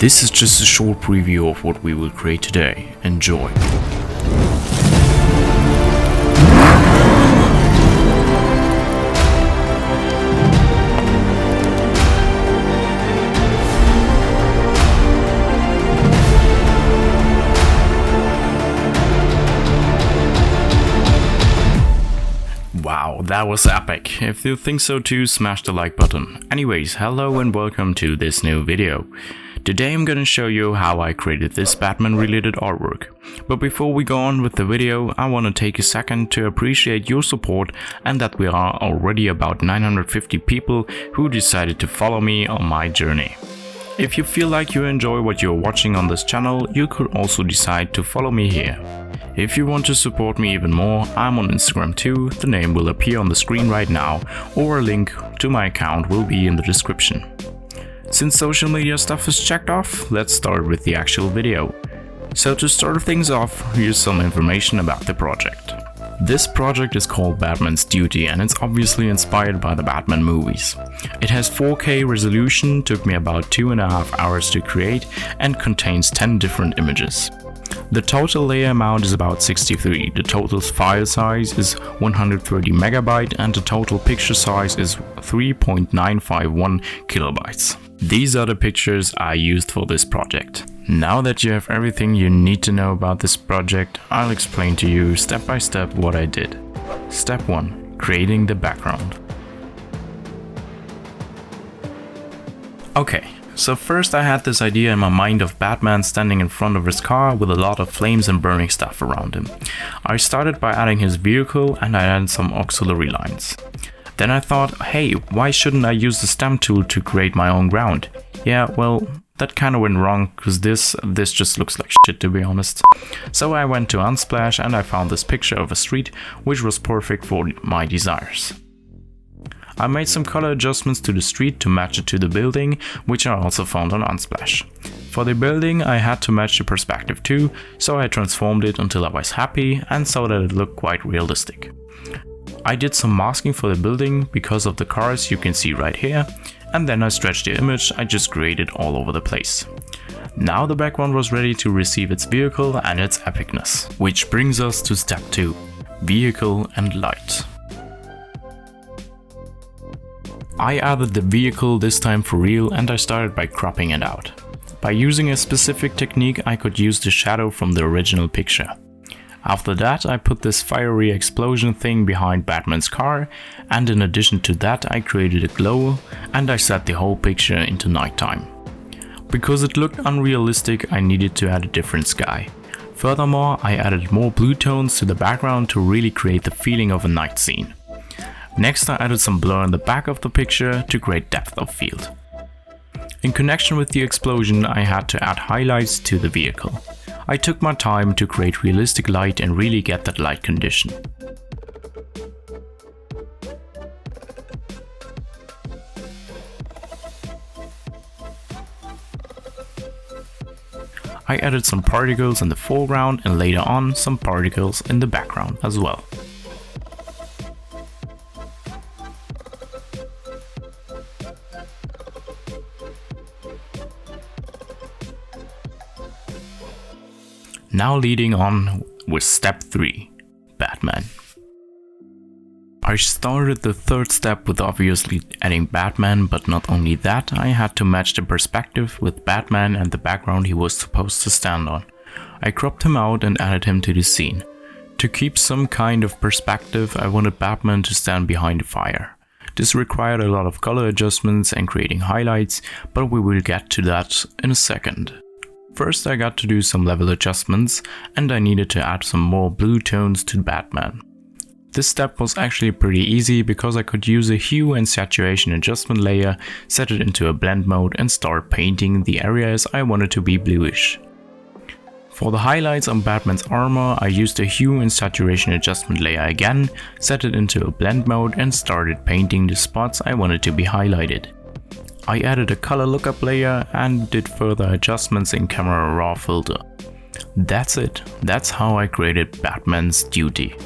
This is just a short preview of what we will create today. Enjoy! Wow, that was epic. If you think so too, smash the like button. Anyways, hello and welcome to this new video. Today I'm gonna show you how I created this Batman related artwork. But before we go on with the video, I wanna take a second to appreciate your support and that we are already about 950 people who decided to follow me on my journey. If you feel like you enjoy what you're watching on this channel, you could also decide to follow me here. If you want to support me even more, I'm on Instagram too, the name will appear on the screen right now, or a link to my account will be in the description. Since social media stuff is checked off, let's start with the actual video. So to start things off, here's some information about the project. This project is called Batman's Duty and it's obviously inspired by the Batman movies. It has 4K resolution, took me about 2.5 hours to create, and contains 10 different images. The total layer amount is about 63, the total file size is 130 MB and the total picture size is 3.951 kilobytes. These are the pictures I used for this project. Now that you have everything you need to know about this project, I'll explain to you step by step what I did. Step 1. Creating the background. Okay. So first I had this idea in my mind of Batman standing in front of his car with a lot of flames and burning stuff around him. I started by adding his vehicle and I added some auxiliary lines. Then I thought, hey, why shouldn't I use the stamp tool to create my own ground? Yeah, well, that kinda went wrong because this just looks like shit, to be honest. So I went to Unsplash and I found this picture of a street which was perfect for my desires. I made some color adjustments to the street to match it to the building, which I also found on Unsplash. For the building I had to match the perspective too, so I transformed it until I was happy and so that it looked quite realistic. I did some masking for the building because of the cars you can see right here, and then I stretched the image I just created all over the place. Now the background was ready to receive its vehicle and its epicness. Which brings us to step 2, vehicle and light. I added the vehicle this time for real and I started by cropping it out. By using a specific technique I could use the shadow from the original picture. After that I put this fiery explosion thing behind Batman's car, and in addition to that I created a glow and I set the whole picture into nighttime. Because it looked unrealistic I needed to add a different sky. Furthermore I added more blue tones to the background to really create the feeling of a night scene. Next I added some blur in the back of the picture to create depth of field. In connection with the explosion I had to add highlights to the vehicle. I took my time to create realistic light and really get that light condition. I added some particles in the foreground and later on some particles in the background as well. Now leading on with step 3, Batman. I started the third step with obviously adding Batman, but not only that, I had to match the perspective with Batman and the background he was supposed to stand on. I cropped him out and added him to the scene. To keep some kind of perspective, I wanted Batman to stand behind a fire. This required a lot of color adjustments and creating highlights, but we will get to that in a second. First I got to do some level adjustments and I needed to add some more blue tones to Batman. This step was actually pretty easy because I could use a hue and saturation adjustment layer, set it into a blend mode and start painting the areas I wanted to be bluish. For the highlights on Batman's armor I used a hue and saturation adjustment layer again, set it into a blend mode and started painting the spots I wanted to be highlighted. I added a color lookup layer and did further adjustments in camera raw filter. That's it, that's how I created Batman's Duty.